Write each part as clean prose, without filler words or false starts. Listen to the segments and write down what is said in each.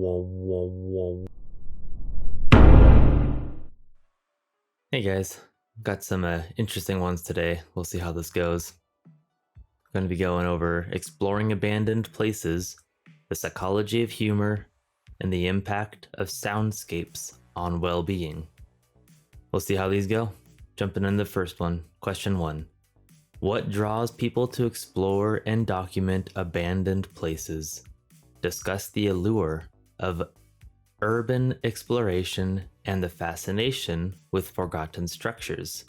Hey guys, got some interesting ones today. We'll see how this goes. I'm going to be going over exploring abandoned places, the psychology of humor, and the impact of soundscapes on well-being. We'll see how these go. Jumping in the first one, question 1. What draws people to explore and document abandoned places? Discuss the allure of urban exploration and the fascination with forgotten structures.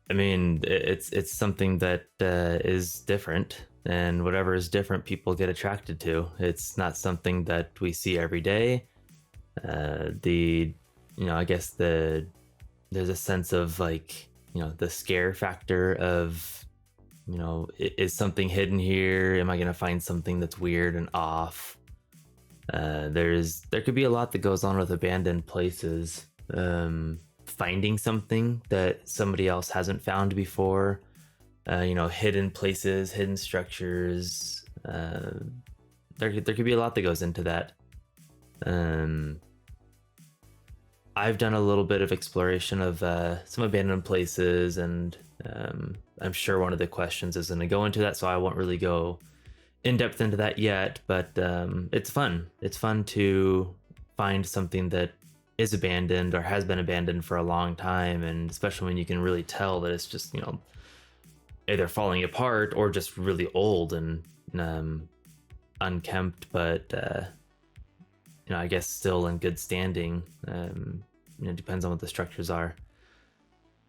I mean, it's something that is different, and whatever is different, people get attracted to. It's not something that we see every day. I guess there's a sense of like, the scare factor of, is something hidden here? Am I gonna find something that's weird and off? There could be a lot that goes on with abandoned places. Finding something that somebody else hasn't found before, hidden places, hidden structures. There could be a lot that goes into that. I've done a little bit of exploration of some abandoned places, and I'm sure one of the questions is going to go into that, so I won't really go in depth into that yet, but it's fun. It's fun to find something that is abandoned or has been abandoned for a long time, and especially when you can really tell that it's just, either falling apart or just really old and unkempt, but I guess still in good standing. It depends on what the structures are.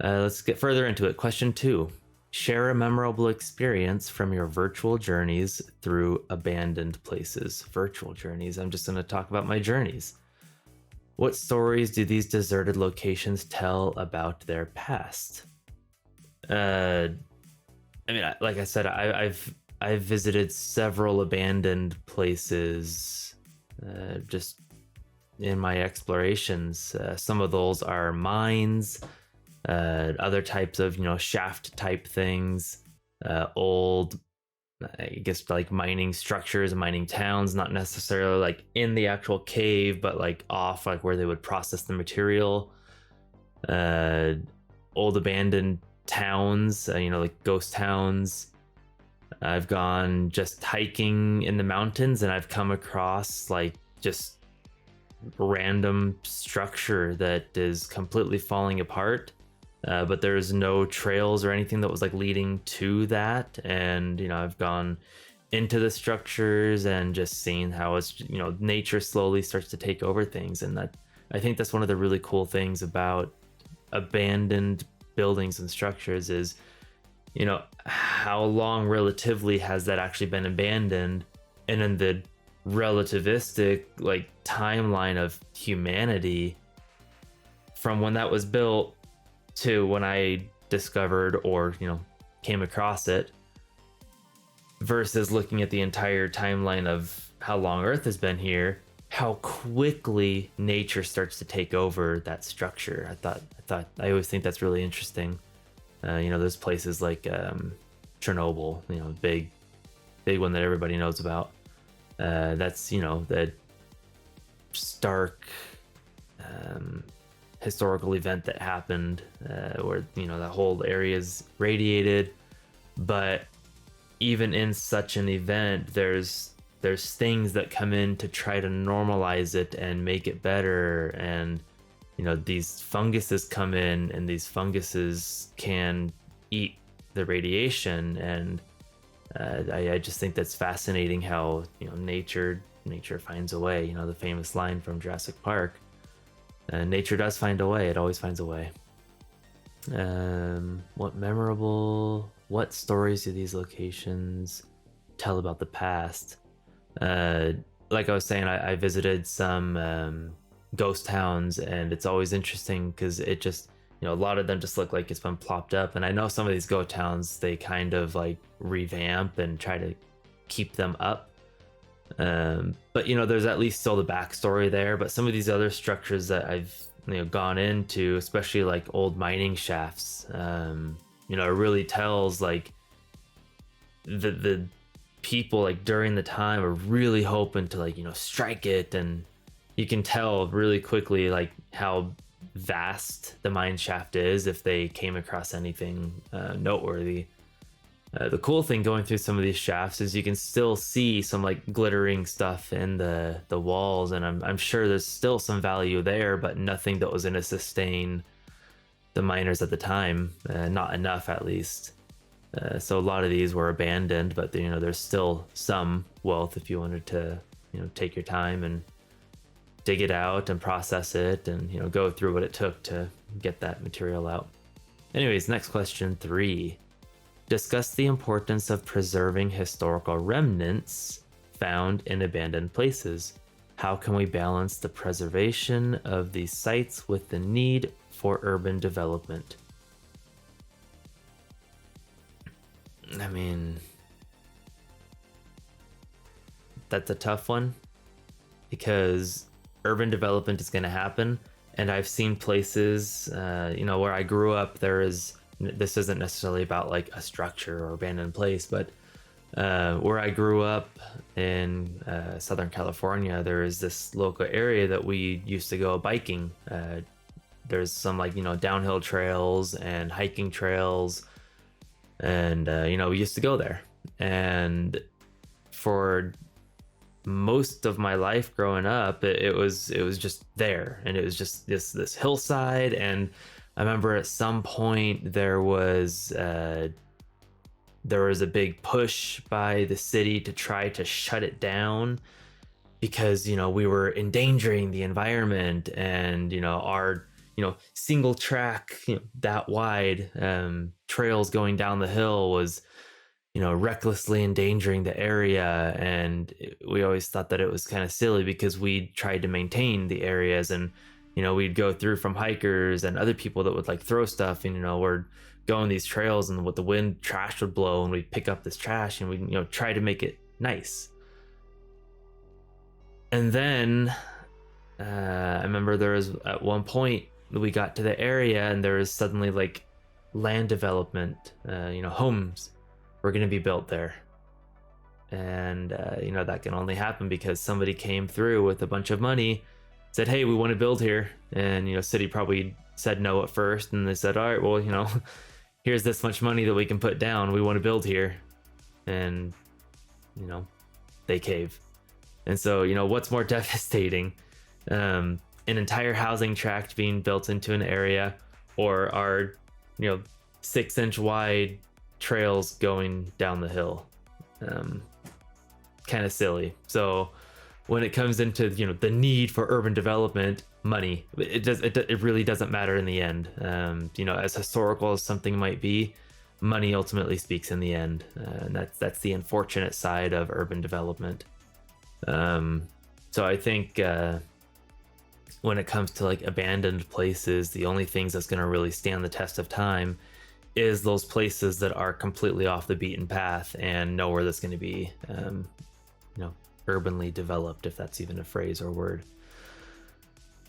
Let's get further into it. Question 2. Share a memorable experience from your virtual journeys through abandoned places. Virtual journeys. I'm just going to talk about my journeys. What stories do these deserted locations tell about their past? Like I said, I've visited several abandoned places just in my explorations. Some of those are mines. Other types of, shaft type things, old, I guess, like mining structures and mining towns, not necessarily like in the actual cave, but like off, like where they would process the material. Old abandoned towns, like ghost towns. I've gone just hiking in the mountains, and I've come across like just random structure that is completely falling apart. But there's no trails or anything that was like leading to that. And, I've gone into the structures and just seen how it's, nature slowly starts to take over things. And that, I think that's one of the really cool things about abandoned buildings and structures is, how long relatively has that actually been abandoned? And in the relativistic like timeline of humanity from when that was built to when I discovered or came across it, versus looking at the entire timeline of how long Earth has been here, how quickly nature starts to take over that structure. I always think that's really interesting. There's places like Chernobyl, big one that everybody knows about. That's that stark historical event that happened where the whole area is radiated. But even in such an event, there's things that come in to try to normalize it and make it better. And these funguses come in, and these funguses can eat the radiation. And I just think that's fascinating how nature finds a way. The famous line from Jurassic Park. Nature does find a way. It always finds a way. What stories do these locations tell about the past? Like I was saying, I visited some ghost towns, and it's always interesting because it just, a lot of them just look like it's been plopped up. And I know some of these ghost towns, they kind of like revamp and try to keep them up. But there's at least still the backstory there. But some of these other structures that I've gone into, especially like old mining shafts, it really tells like the people like during the time are really hoping to like strike it, and you can tell really quickly like how vast the mine shaft is if they came across anything noteworthy. The cool thing going through some of these shafts is you can still see some like glittering stuff in the walls, and I'm sure there's still some value there, but nothing that was going to sustain the miners at the time, not enough at least. So a lot of these were abandoned, but there's still some wealth if you wanted to take your time and dig it out and process it, and go through what it took to get that material out. Anyways, next question 3. Discuss the importance of preserving historical remnants found in abandoned places. How can we balance the preservation of these sites with the need for urban development? I mean, that's a tough one, because urban development is going to happen, and I've seen places, where I grew up, this isn't necessarily about like a structure or abandoned place, but where I grew up in Southern California, there is this local area that we used to go biking. There's some like downhill trails and hiking trails, and we used to go there. And for most of my life growing up, it was just there, and it was just this hillside. And I remember at some point there was a big push by the city to try to shut it down, because we were endangering the environment, and our single track that wide trails going down the hill was recklessly endangering the area. And we always thought that it was kind of silly, because we tried to maintain the areas, and we'd go through from hikers and other people that would like throw stuff, and we're going these trails, and with the wind, trash would blow, and we'd pick up this trash, and we'd try to make it nice. And then I remember there was at one point we got to the area, and there was suddenly like land development, homes were going to be built there. And that can only happen because somebody came through with a bunch of money, said, hey, we want to build here. And city probably said no at first, and they said, all right, well, here's this much money that we can put down, we want to build here. And they cave. And so what's more devastating, an entire housing tract being built into an area, or our 6-inch wide trails going down the hill? Kind of silly. So when it comes into the need for urban development, money, it really doesn't matter in the end. As historical as something might be, money ultimately speaks in the end, and that's the unfortunate side of urban development. So I think when it comes to like abandoned places, the only things that's going to really stand the test of time is those places that are completely off the beaten path and nowhere that's going to be urbanly developed, if that's even a phrase or word.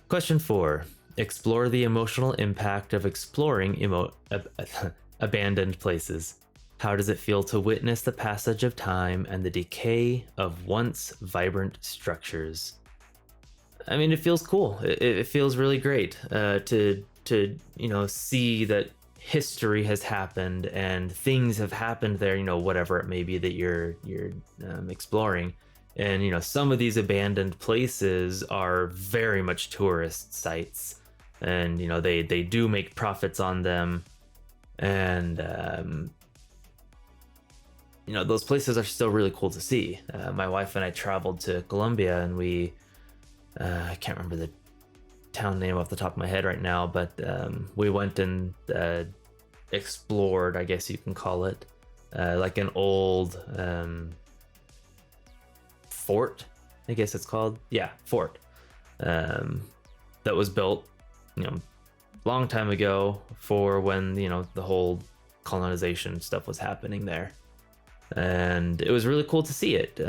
Question 4. Explore the emotional impact of exploring abandoned places. How does it feel to witness the passage of time and the decay of once vibrant structures? I mean, it feels cool. It feels really great to see that history has happened and things have happened there, whatever it may be that you're exploring. And some of these abandoned places are very much tourist sites, and they do make profits on them. And those places are still really cool to see. My wife and I traveled to Colombia, and we I can't remember the town name off the top of my head right now, but we went and explored, I guess you can call it, like an old fort, I guess it's called. Yeah, fort. That was built, long time ago for when, the whole colonization stuff was happening there. And it was really cool to see it.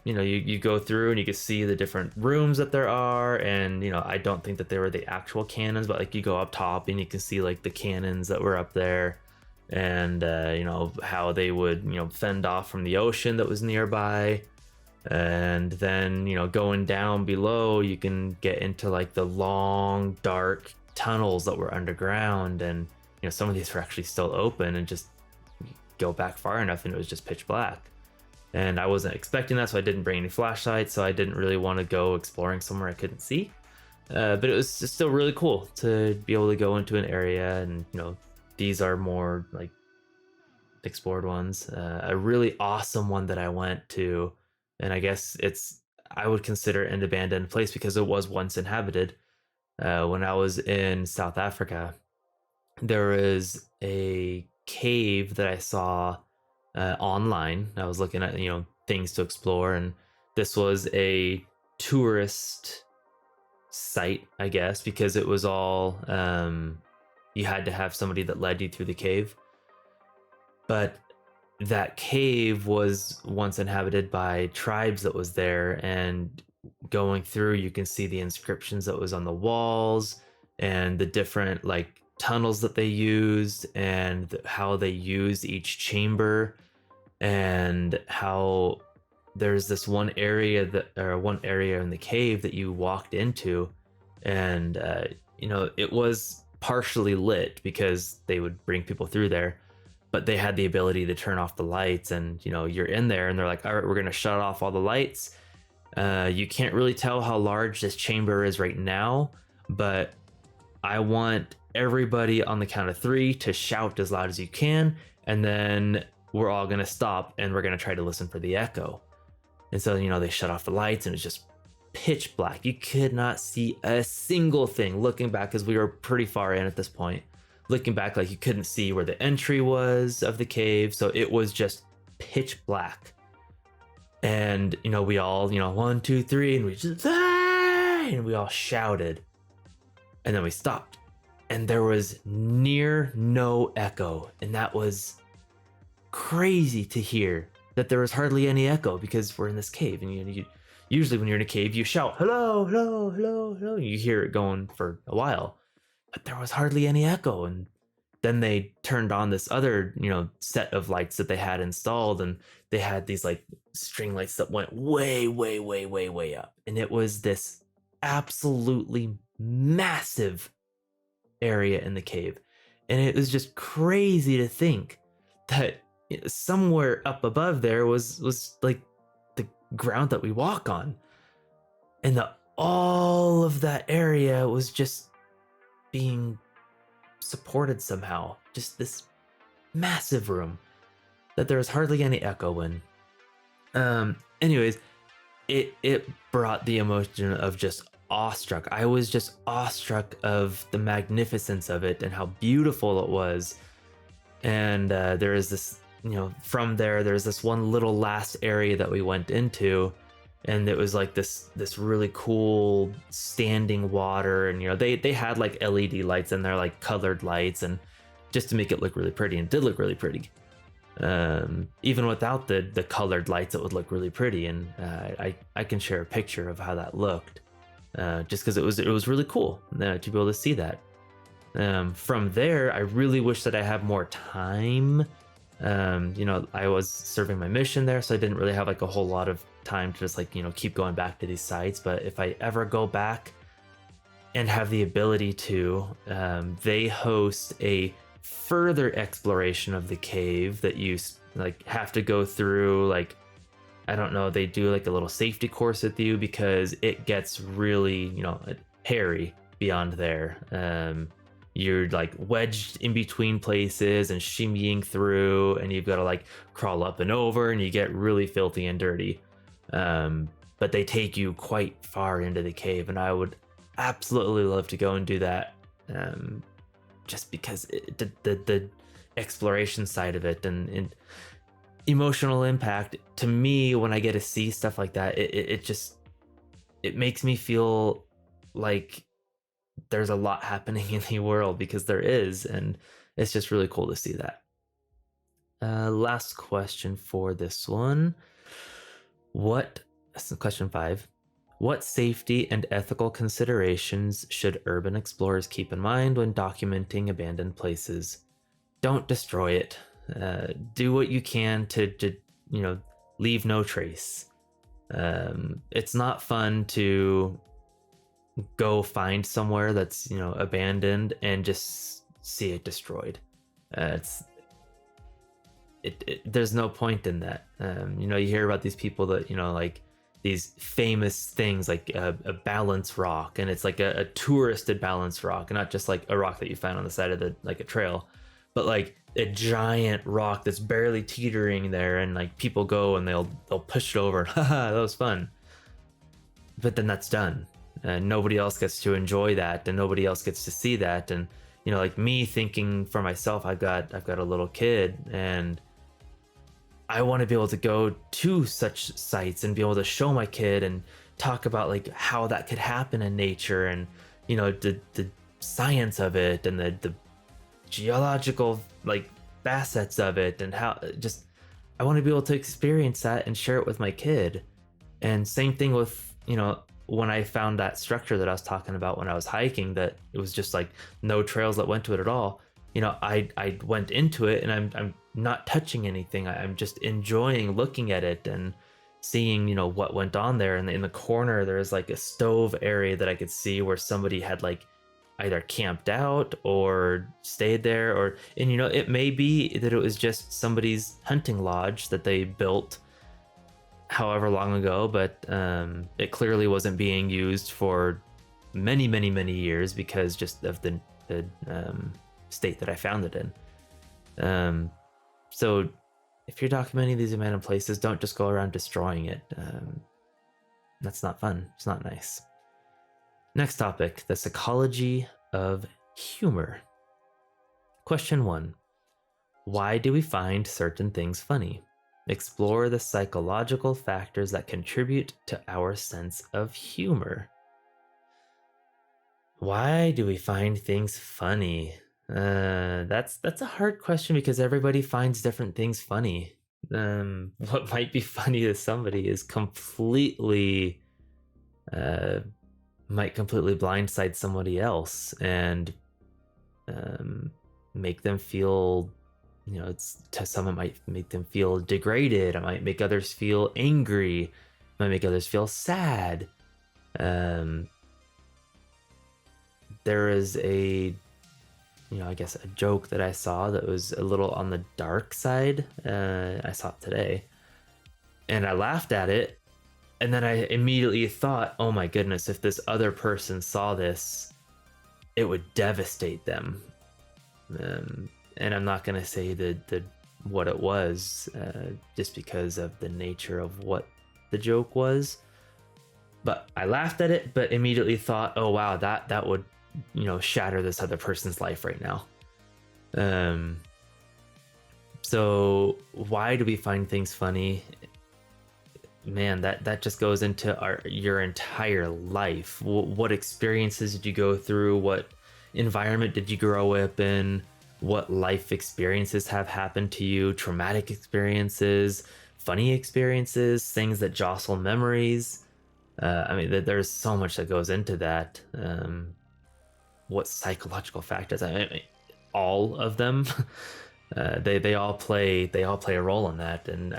You go through and you can see the different rooms that there are, and I don't think that they were the actual cannons, but like you go up top and you can see like the cannons that were up there. and how they would fend off from the ocean that was nearby. And then going down below, you can get into like the long dark tunnels that were underground, and some of these were actually still open, and just go back far enough and it was just pitch black. And I wasn't expecting that, so I didn't bring any flashlights, so I didn't really want to go exploring somewhere I couldn't see. But it was just still really cool to be able to go into an area, and these are more like explored ones. A really awesome one that I went to, and I guess I would consider an abandoned place because it was once inhabited. When I was in South Africa, there is a cave that I saw online. I was looking at things to explore, and this was a tourist site, I guess, because it was all you had to have somebody that led you through the cave. But that cave was once inhabited by tribes that was there, and going through you can see the inscriptions that was on the walls, and the different like tunnels that they used, and how they used each chamber, and how there's this one area in the cave that you walked into, and it was partially lit because they would bring people through there, but they had the ability to turn off the lights, and you're in there and they're like, all right, we're going to shut off all the lights. You can't really tell how large this chamber is right now, but I want everybody on the count of 3 to shout as loud as you can, and then we're all going to stop and we're going to try to listen for the echo. And so they shut off the lights, and it's just pitch black. You could not see a single thing looking back, because we were pretty far in at this point. Looking back, like, you couldn't see where the entry was of the cave, so it was just pitch black. And we all 1, 2, 3, and we just and we all shouted, and then we stopped, and there was near no echo, and that was crazy to hear, that there was hardly any echo, because we're in this cave, and you usually when you're in a cave you shout hello, hello, hello, hello, you hear it going for a while, but there was hardly any echo. And then they turned on this other set of lights that they had installed, and they had these like string lights that went way, way, way, way, way up, and it was this absolutely massive area in the cave. And it was just crazy to think that somewhere up above there was like the ground that we walk on, and all of that area was just being supported somehow, just this massive room that there was hardly any echo in. Anyways, it brought the emotion of just awestruck. I was just awestruck of the magnificence of it and how beautiful it was. And there is this from there's this one little last area that we went into, and it was like this really cool standing water, and they had like LED lights, and they're like colored lights, and just to make it look really pretty, and it did look really pretty. Even without the colored lights, it would look really pretty, and I can share a picture of how that looked, just because it was really cool to be able to see that. From there, I really wish that I had more time. I was serving my mission there, so I didn't really have like a whole lot of time to just like keep going back to these sites. But if I ever go back and have the ability to, they host a further exploration of the cave that you like have to go through. Like, I don't know, they do like a little safety course with you, because it gets really hairy beyond there. You're like wedged in between places and shimmying through, and you've got to like crawl up and over, and you get really filthy and dirty. But they take you quite far into the cave, and I would absolutely love to go and do that, just because the exploration side of it, and emotional impact to me when I get to see stuff like that, it makes me feel like there's a lot happening in the world, because there is, and it's just really cool to see that. Last question for this one. Question 5. What safety and ethical considerations should urban explorers keep in mind when documenting abandoned places? don't destroy it. Do what you can to leave no trace. It's not fun to go find somewhere that's abandoned and just see it destroyed. It's there's no point in that. You hear about these people that like these famous things like a balance rock, and it's like a touristed balance rock, and not just like a rock that you find on the side of the like a trail, but like a giant rock that's barely teetering there, and like people go and they'll push it over and haha, that was fun. But then that's done, and nobody else gets to enjoy that, and nobody else gets to see that. And like me thinking for myself, I've got a little kid, and I want to be able to go to such sites and be able to show my kid and talk about like how that could happen in nature, and the science of it, and the geological like facets of it, and how just I want to be able to experience that and share it with my kid. And same thing with when I found that structure that I was talking about when I was hiking, that it was just like no trails that went to it at all. I went into it, and I'm not touching anything. I'm just enjoying looking at it and seeing what went on there. And in the corner there's like a stove area that I could see where somebody had like either camped out or stayed there, and it may be that it was just somebody's hunting lodge that they built however long ago, but it clearly wasn't being used for many years because just of the state that I found it in. So if you're documenting these abandoned places, don't just go around destroying it. That's not fun. It's not nice. Next topic, the psychology of humor. Question 1. Why do we find certain things funny? Explore the psychological factors that contribute to our sense of humor. Why do we find things funny? That's a hard question because everybody finds different things funny. What might be funny to somebody is might completely blindside somebody else and make them feel, to some it might make them feel degraded. It might make others feel angry. It might make others feel sad. There is I guess a joke that I saw that was a little on the dark side. I saw it today, and I laughed at it, and then I immediately thought, oh my goodness, if this other person saw this, it would devastate them. And I'm not gonna say what it was, just because of the nature of what the joke was. But I laughed at it, but immediately thought, oh wow, that would shatter this other person's life right now. So why do we find things funny? Man, that just goes into your entire life. What experiences did you go through? What environment did you grow up in? What life experiences have happened to you? Traumatic experiences, funny experiences, things that jostle memories. There's so much that goes into that. What psychological factors? All of them. They all play a role in that, and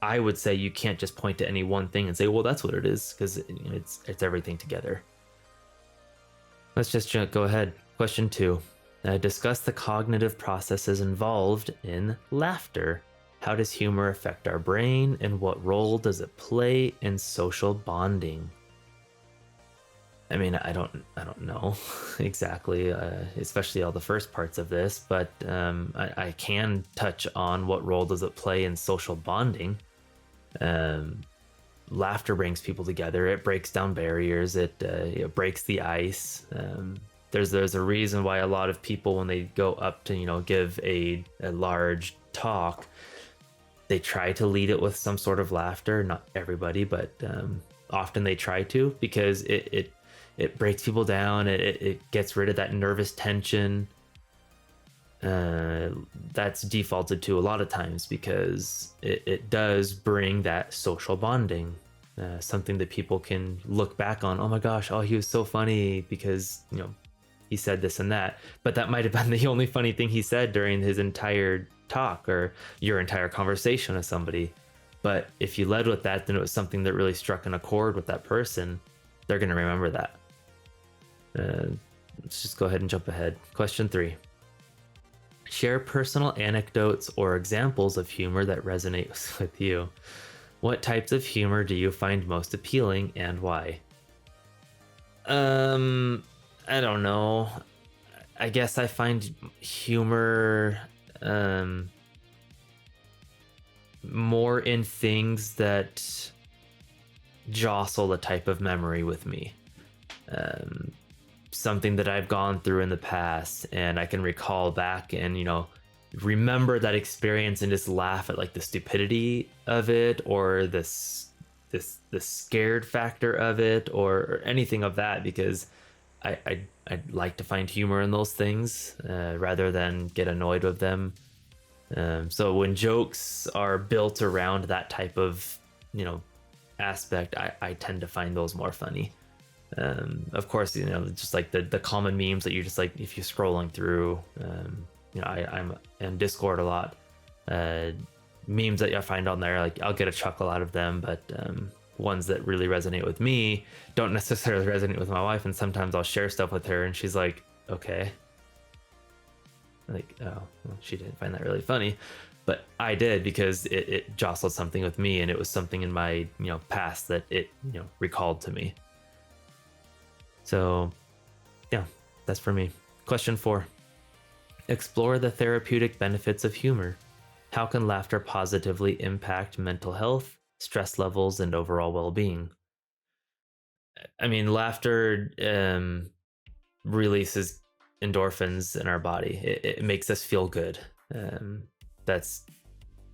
I would say you can't just point to any one thing and say, well, that's what it is, because it's everything together. Let's just go ahead. Question 2. Discuss the cognitive processes involved in laughter. How does humor affect our brain, and what role does it play in social bonding? I don't know exactly, especially all the first parts of this, but I can touch on what role does it play in social bonding. Laughter brings people together. It breaks down barriers. It breaks the ice. There's a reason why a lot of people, when they go up to give a large talk, they try to lead it with some sort of laughter. Not everybody, but often they try to, because it breaks people down. It gets rid of that nervous tension that's defaulted to a lot of times, because it does bring that social bonding, something that people can look back on. Oh my gosh, oh, he was so funny, because he said this and that, but that might have been the only funny thing he said during his entire talk or your entire conversation with somebody. But if you led with that, then it was something that really struck an accord with that person. They're going to remember that. Let's just go ahead and jump ahead. Question 3. Share personal anecdotes or examples of humor that resonate with you. What types of humor do you find most appealing and why? I don't know. I guess I find humor more in things that jostle a type of memory with me. Something that I've gone through in the past and I can recall back and, remember that experience and just laugh at like the stupidity of it or the scared factor of it or anything of that, because I like to find humor in those things rather than get annoyed with them. So when jokes are built around that type of, aspect, I tend to find those more funny. Of course, just like the common memes that you're just like, if you're scrolling through, I'm in Discord a lot. Memes that I find on there, like I'll get a chuckle out of them, but ones that really resonate with me don't necessarily resonate with my wife. And sometimes I'll share stuff with her and she's like, okay. Like, oh, well, she didn't find that really funny, but I did because it jostled something with me and it was something in my, past that it, recalled to me. So yeah, that's for me. Question 4. Explore the therapeutic benefits of humor. How can laughter positively impact mental health, stress levels, and overall well-being? I mean, laughter releases endorphins in our body. It makes us feel good. That's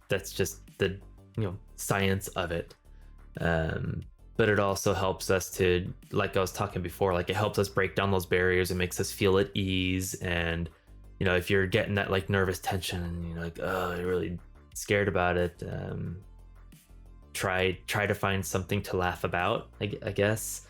just the science of it. But it also helps us to, like I was talking before, like it helps us break down those barriers. It makes us feel at ease. And if you're getting that like nervous tension and you're like, oh, you're really scared about it, try to find something to laugh about, I guess.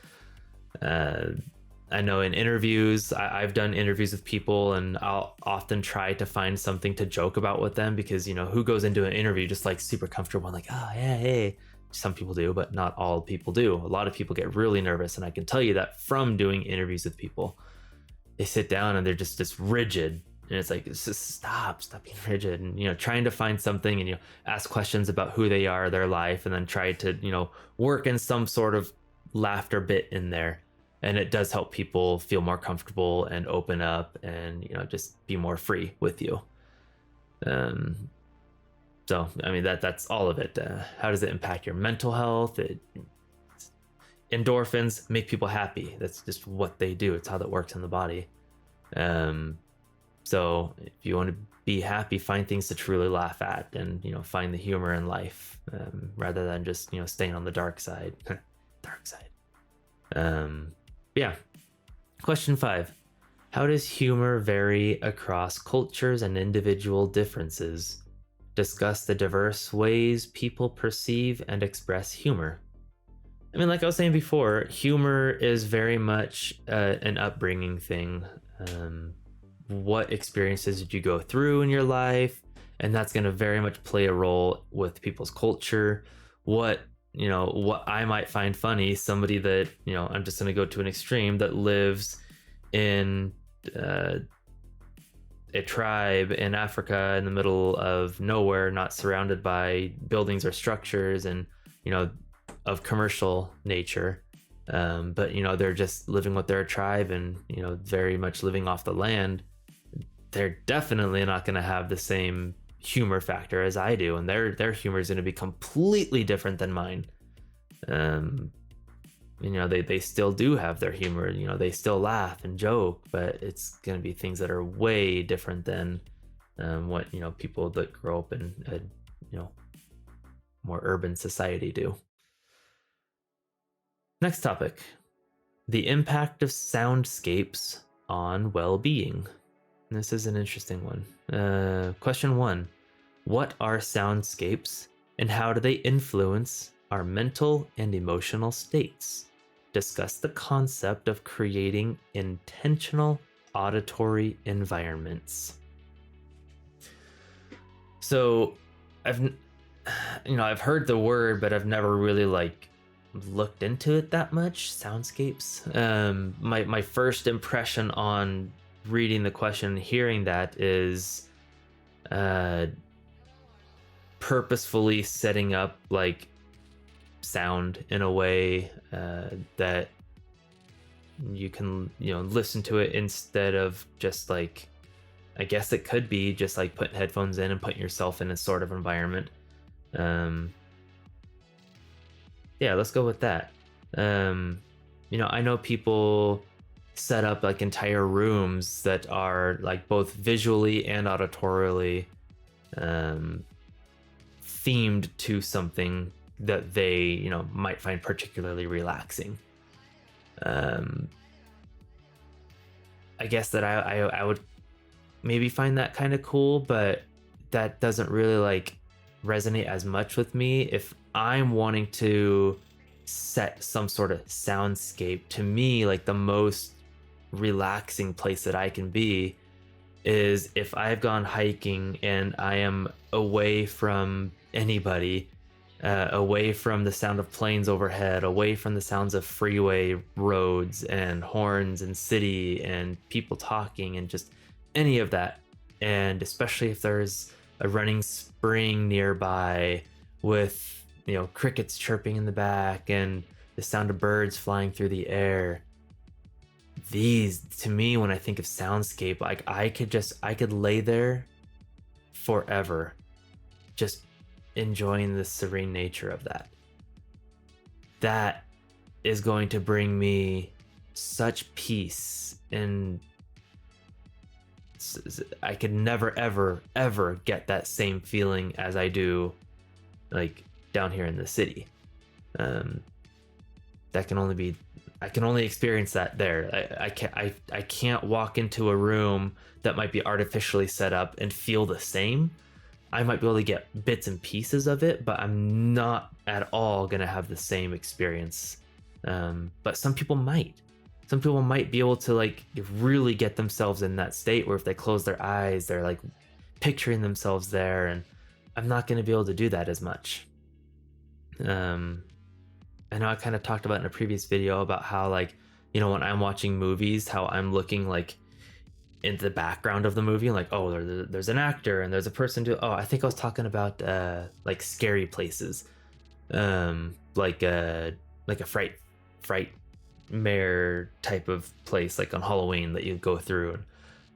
I know in interviews, I've done interviews with people and I'll often try to find something to joke about with them because, who goes into an interview just like super comfortable, like, oh yeah, hey. Some people do, but not all people do. A lot of people get really nervous, and I can tell you that from doing interviews with people. They sit down and they're just rigid, and it's like, just stop being rigid, and trying to find something and ask questions about who they are, their life, and then try to work in some sort of laughter bit in there, and it does help people feel more comfortable and open up and just be more free with you. So, I mean, that's all of it. How does it impact your mental health? Endorphins make people happy. That's just what they do. It's how that works in the body. So if you want to be happy, find things to truly laugh at and, find the humor in life rather than just, staying on the dark side. Dark side. Yeah. Question 5. How does humor vary across cultures and individual differences? Discuss the diverse ways people perceive and express humor. I mean, like I was saying before, humor is very much an upbringing thing. What experiences did you go through in your life? And that's going to very much play a role with people's culture. What I might find funny, somebody that, I'm just going to go to an extreme, that lives in a tribe in Africa in the middle of nowhere, not surrounded by buildings or structures and, of commercial nature. But, they're just living with their tribe and, very much living off the land. They're definitely not going to have the same humor factor as I do. And their humor is going to be completely different than mine. They still do have their humor, they still laugh and joke, but it's going to be things that are way different than what, people that grow up in a, more urban society do. Next topic, the impact of soundscapes on well-being. This is an interesting one. Question 1, what are soundscapes and how do they influence our mental and emotional states? Discuss the concept of creating intentional auditory environments. So I've heard the word, but I've never really like looked into it that much. Soundscapes. My first impression on reading the question and hearing that is purposefully setting up like sound in a way that you can listen to it instead of just like, I guess it could be just like putting headphones in and putting yourself in a sort of environment. Yeah, let's go with that. I know people set up like entire rooms that are like both visually and auditorially themed to something that they might find particularly relaxing. I guess that I would maybe find that kind of cool, but that doesn't really like resonate as much with me. If I'm wanting to set some sort of soundscape, to me like the most relaxing place that I can be is if I've gone hiking and I am away from anybody, away from the sound of planes overhead, away from the sounds of freeway roads and horns and city and people talking and just any of that. And especially if there's a running spring nearby with crickets chirping in the back and the sound of birds flying through the air. These, to me, when I think of soundscape, like I could lay there forever just enjoying the serene nature of that. That is going to bring me such peace, and I could never ever get that same feeling as I do like down here in the city. That can only be, I can only experience that there. I can't walk into a room that might be artificially set up and feel the same. I might be able to get bits and pieces of it, but I'm not at all gonna have the same experience. But some people might. Some people might be able to like really get themselves in that state where if they close their eyes, they're like picturing themselves there, and I'm not gonna be able to do that as much. I know I kind of talked about in a previous video about how like, when I'm watching movies, how I'm looking like into the background of the movie, like, oh, there's an actor and there's a person I think I was talking about like scary places, like a fright mare type of place, like on Halloween that you go through, and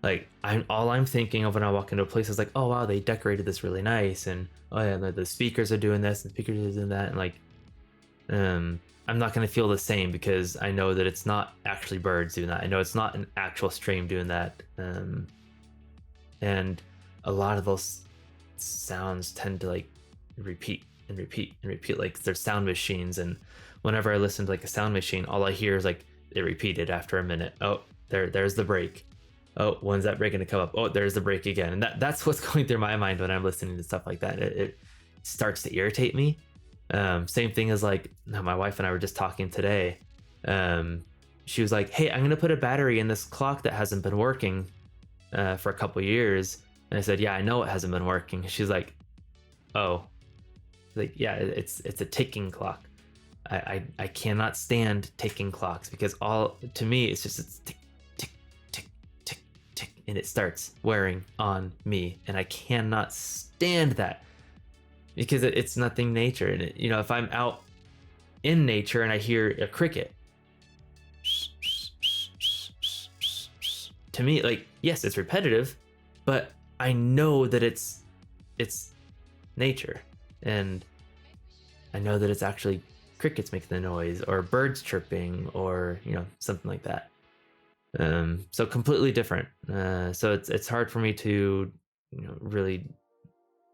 like I'm thinking of when I walk into a place is like, oh wow, they decorated this really nice, and oh yeah, the speakers are doing this and the speakers are doing that, and like I'm not going to feel the same because I know that it's not actually birds doing that. I know it's not an actual stream doing that. And a lot of those sounds tend to like repeat and repeat and repeat, like they're sound machines. And whenever I listen to like a sound machine, all I hear is like it repeated after a minute. Oh, there's the break. Oh, when's that break going to come up? Oh, there's the break again. And that's what's going through my mind when I'm listening to stuff like that. It starts to irritate me. Same thing as like my wife and I were just talking today. She was like, hey, I'm going to put a battery in this clock that hasn't been working for a couple years. And I said, yeah, I know it hasn't been working. She's like, oh, like, yeah, it's a ticking clock. I cannot stand ticking clocks because to me, it's tick, tick, tick, tick, tick. And it starts wearing on me. And I cannot stand that. Because it's nothing nature. And if I'm out in nature and I hear a cricket, to me, like, yes, it's repetitive, but I know that it's nature, and I know that it's actually crickets making the noise or birds chirping or something like that. So completely different. So it's hard for me to really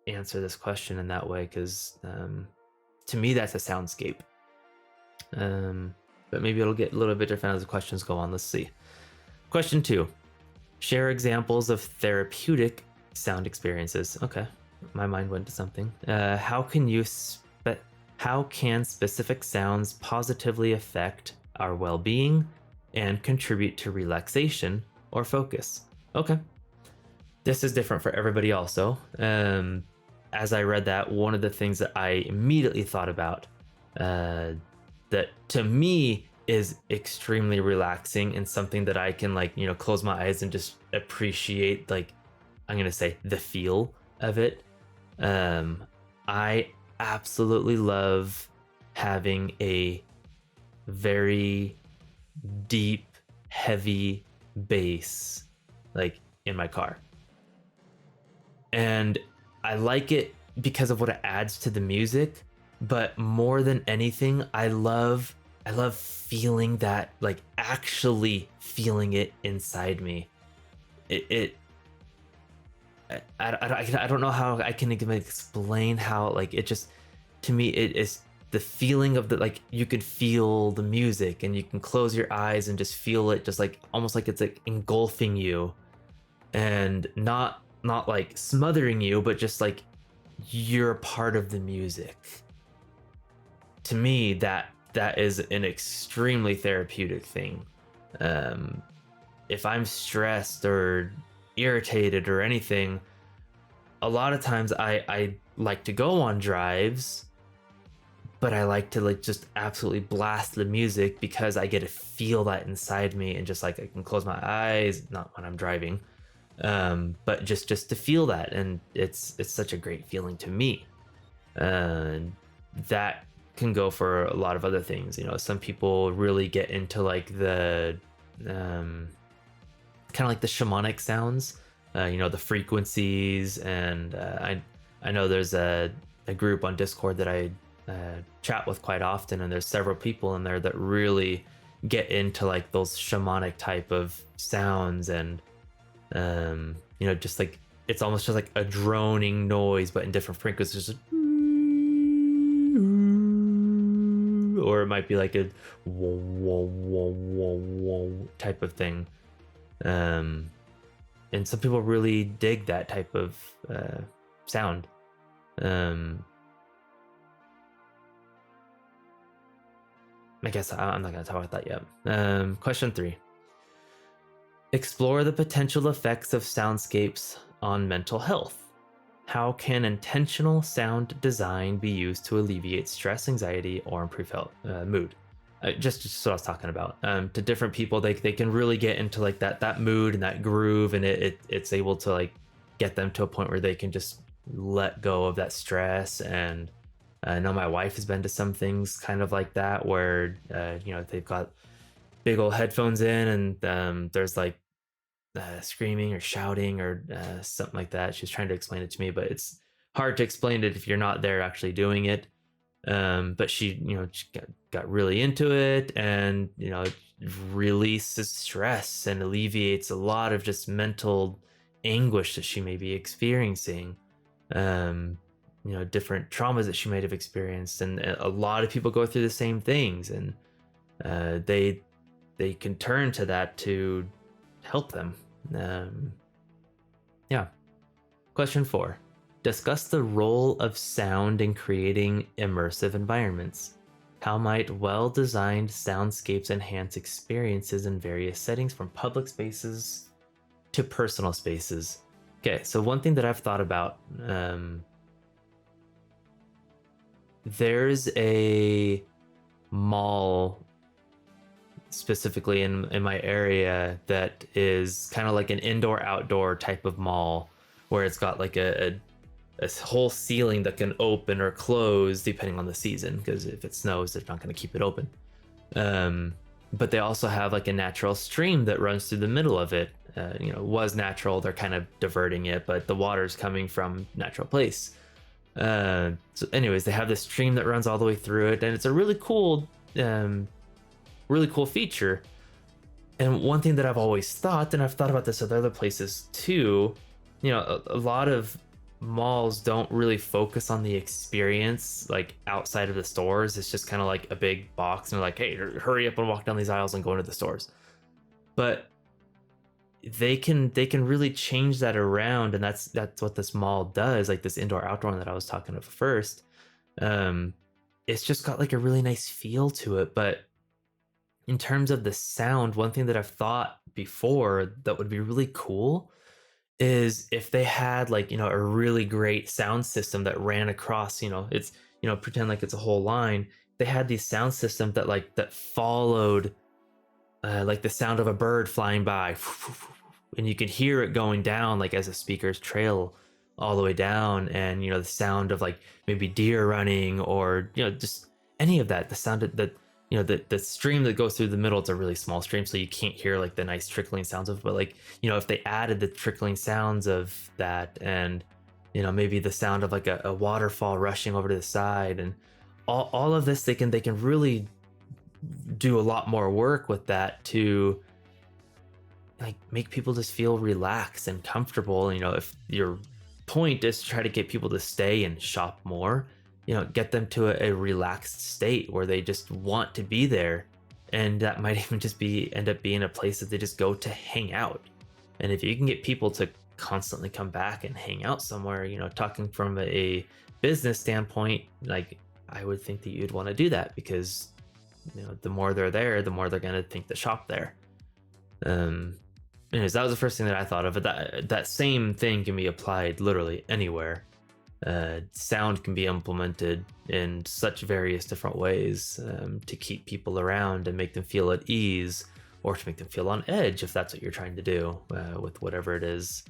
answer this question in that way, because to me that's a soundscape. But maybe it'll get a little bit different as the questions go on. Let's see. Question 2. Share examples of therapeutic sound experiences. Okay, my mind went to something. How can specific sounds positively affect our well-being and contribute to relaxation or focus. Okay. This is different for everybody also. As I read that, one of the things that I immediately thought about, uh, that to me is extremely relaxing and something that I can, like, close my eyes and just appreciate, like, I'm gonna say, the feel of it. um I absolutely love having a very deep, heavy bass, like, in my car. And I like it because of what it adds to the music, but more than anything, I love feeling that, like, actually feeling it inside me. It I don't know how I can even explain how, like, it just, to me, it is the feeling of the, like, you can feel the music and you can close your eyes and just feel it, just like almost like it's like engulfing you, and not like smothering you, but just like you're a part of the music. To me, that is an extremely therapeutic thing. um if I'm stressed or irritated or anything, a lot of times I like to go on drives, but I like to, like, just absolutely blast the music because I get to feel that inside me, and just like I can close my eyes, not when I'm driving, but just to feel that, and it's such a great feeling to me. And that can go for a lot of other things. Some people really get into, like, the um kind of like the shamanic sounds, the frequencies. And I know there's a group on Discord that I chat with quite often, and there's several people in there that really get into, like, those shamanic type of sounds. And just like, it's almost just like a droning noise, but in different frequencies. Or it might be like a whoa, whoa, whoa, whoa, whoa type of thing. um and some people really dig that type of sound. um I guess I'm not going to talk about that yet. Question 3: explore the potential effects of soundscapes on mental health. How can intentional sound design be used to alleviate stress, anxiety, or improve health, mood? Just what I was talking about. To different people, they can really get into, like, that mood and that groove, and it's able to, like, get them to a point where they can just let go of that stress. And I know my wife has been to some things kind of like that, where they've got big old headphones in, and there's, like, screaming or shouting or something like that. She's trying to explain it to me, but it's hard to explain it if you're not there actually doing it. But she got really into it, and it releases stress and alleviates a lot of just mental anguish that she may be experiencing. Different traumas that she might have experienced, and a lot of people go through the same things, and they can turn to that to help them. Yeah. Question 4: discuss the role of sound in creating immersive environments. How might well-designed soundscapes enhance experiences in various settings, from public spaces to personal spaces? Okay, so one thing that I've thought about, there's a mall specifically in my area that is kind of like an indoor outdoor type of mall, where it's got like a whole ceiling that can open or close depending on the season, because if it snows they're not going to keep it open. But they also have, like, a natural stream that runs through the middle of it. Was natural, they're kind of diverting it, but the water's coming from natural place. So anyways, they have this stream that runs all the way through it, and it's a really cool feature. And one thing that I've always thought, and I've thought about this at other places too, a lot of malls don't really focus on the experience, like, outside of the stores. It's just kind of like a big box, and they're like, hey, hurry up and walk down these aisles and go into the stores. But they can really change that around, and that's what this mall does. Like, this indoor outdoor one that I was talking about first, it's just got, like, a really nice feel to it. But in terms of the sound, one thing that I've thought before that would be really cool is if they had like, a really great sound system that ran across, it's, pretend like it's a whole line. They had these sound systems that that followed like the sound of a bird flying by, and you can hear it going down like as the speakers trail all the way down, and the sound of like maybe deer running, or just any of that. The sound of the the stream that goes through the middle, it's a really small stream, so you can't hear like the nice trickling sounds of it. But like if they added the trickling sounds of that, and maybe the sound of like a waterfall rushing over to the side, and all of this, they can really do a lot more work with that to like make people just feel relaxed and comfortable. If your point is to try to get people to stay and shop more, get them to a relaxed state where they just want to be there. And that might even just end up being a place that they just go to hang out. And if you can get people to constantly come back and hang out somewhere, talking from a business standpoint, like I would think that you'd want to do that, because the more they're there, the more they're going to think to shop there. Anyways, that was the first thing that I thought of. But that same thing can be applied literally anywhere. Sound can be implemented in such various different ways to keep people around and make them feel at ease, or to make them feel on edge if that's what you're trying to do with whatever it is.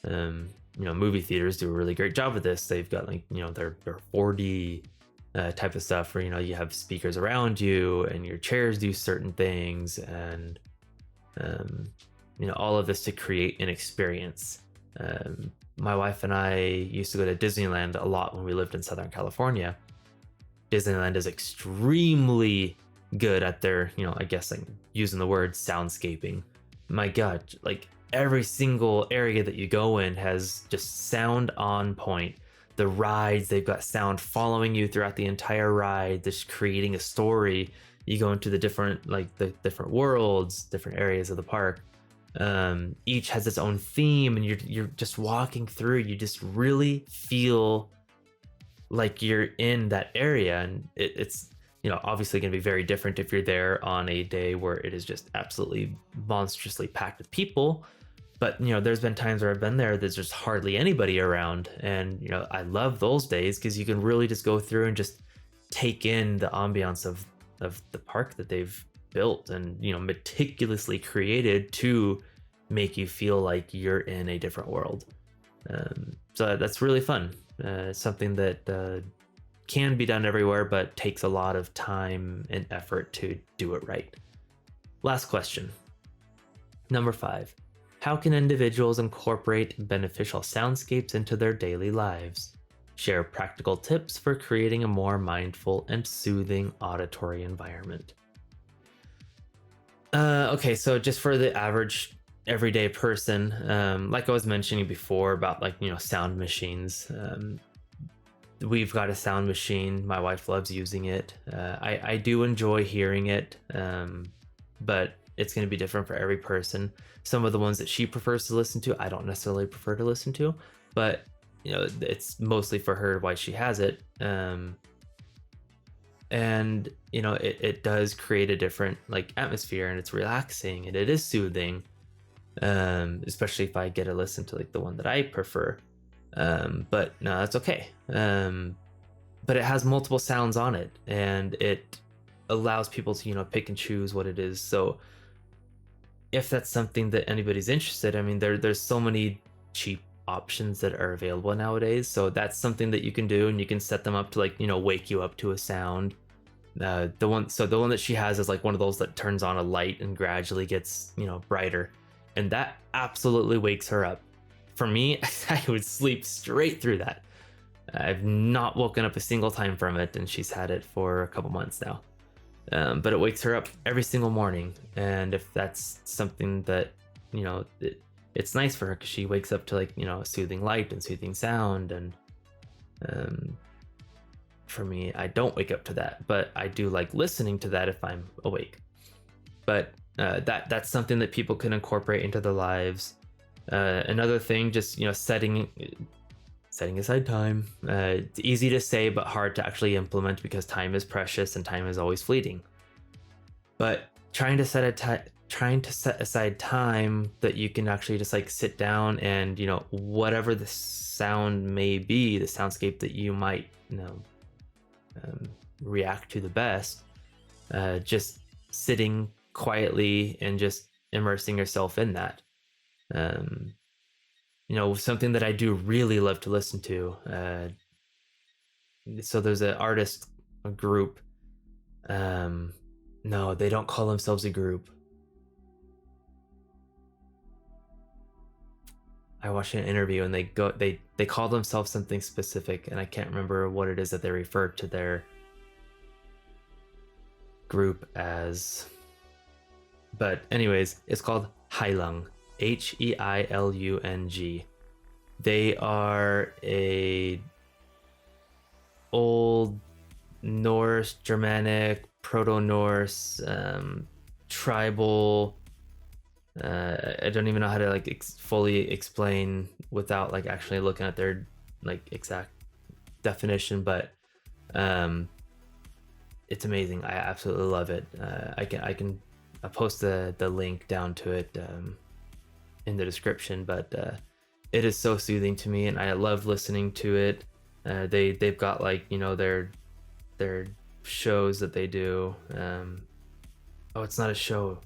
Movie theaters do a really great job with this. They've got like their 4D type of stuff where you have speakers around you and your chairs do certain things, and all of this to create an experience. My wife and I used to go to Disneyland a lot when we lived in Southern California. Disneyland is extremely good at their, I guess like using the word soundscaping. My God, like every single area that you go in has just sound on point. The rides, they've got sound following you throughout the entire ride, just creating a story. You go into the different worlds, different areas of the park. Each has its own theme, and you're just walking through. You just really feel like you're in that area, and it's obviously going to be very different if you're there on a day where it is just absolutely monstrously packed with people. But there's been times where I've been there, there's just hardly anybody around, and I love those days because you can really just go through and just take in the ambiance of the park that they've built and meticulously created to make you feel like you're in a different world. So that's really fun. Something that can be done everywhere, but takes a lot of time and effort to do it right. Last question. Number 5. How can individuals incorporate beneficial soundscapes into their daily lives? Share practical tips for creating a more mindful and soothing auditory environment. Okay, so just for the average everyday person, like I was mentioning before about sound machines, we've got a sound machine. My wife loves using it. I do enjoy hearing it, but it's going to be different for every person. Some of the ones that she prefers to listen to, I don't necessarily prefer to listen to, but it's mostly for her why she has it. And it does create a different atmosphere, and it's relaxing and it is soothing, especially if I get to listen to the one that I prefer. But no, that's okay. But it has multiple sounds on it, and it allows people to pick and choose what it is. So if that's something that anybody's interested, I mean, there's so many cheap options that are available nowadays. So that's something that you can do, and you can set them up to wake you up to a sound. The one that she has is one of those that turns on a light and gradually gets brighter, and that absolutely wakes her up. For me, I would sleep straight through that. I've not woken up a single time from it, and she's had it for a couple months now. But it wakes her up every single morning, and if that's something that it's nice for her, because she wakes up to a soothing light and soothing sound. And for me, I don't wake up to that, but I do like listening to that if I'm awake. But that's something that people can incorporate into their lives. Another thing, just setting aside time. It's easy to say but hard to actually implement, because time is precious and time is always fleeting. But trying to set trying to set aside time that you can actually just like sit down and, whatever the sound may be, the soundscape that you might, um, react to the best, just sitting quietly and just immersing yourself in that. Um, something that I do really love to listen to. So there's an artist, a group. Um, no, they don't call themselves a group. I watched an interview and they call themselves something specific, and I can't remember what it is that they refer to their group as. But anyways, it's called Heilung, Heilung. They are a old Norse, Germanic, Proto-Norse, tribal. I don't even know how to like fully explain without like actually looking at their like exact definition, but it's amazing. I absolutely love it. I'll post the link down to it in the description, but it is so soothing to me, and I love listening to it. They've got like their shows that they do. Oh, it's not a show.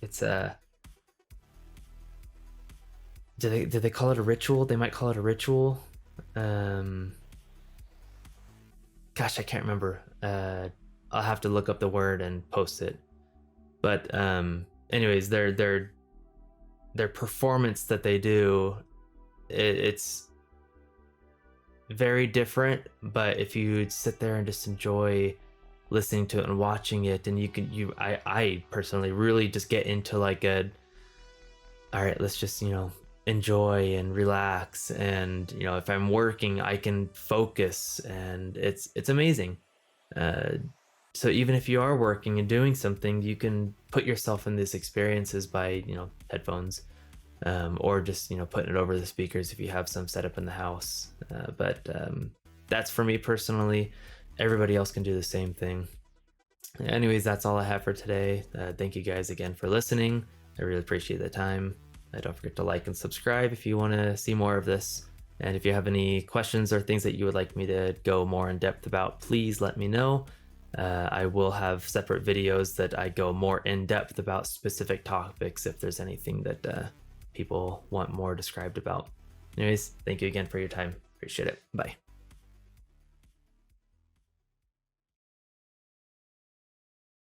It's a did they call it a ritual? They might call it a ritual. Gosh, I can't remember. I'll have to look up the word and post it. But anyways, their performance that they do, it's very different. But if you sit there and just enjoy listening to it and watching it, and I personally really just get into like all right, let's just enjoy and relax, and if I'm working I can focus, and it's amazing. So even if you are working and doing something, you can put yourself in these experiences by headphones, or just putting it over the speakers if you have some set up in the house. But that's for me personally. Everybody else can do the same thing. Anyways, that's all I have for today. Thank you guys again for listening. I really appreciate the time. Don't forget to like and subscribe if you want to see more of this. And if you have any questions or things that you would like me to go more in depth about, please let me know. I will have separate videos that I go more in depth about specific topics if there's anything that people want more described about. Anyways, thank you again for your time. Appreciate it. Bye.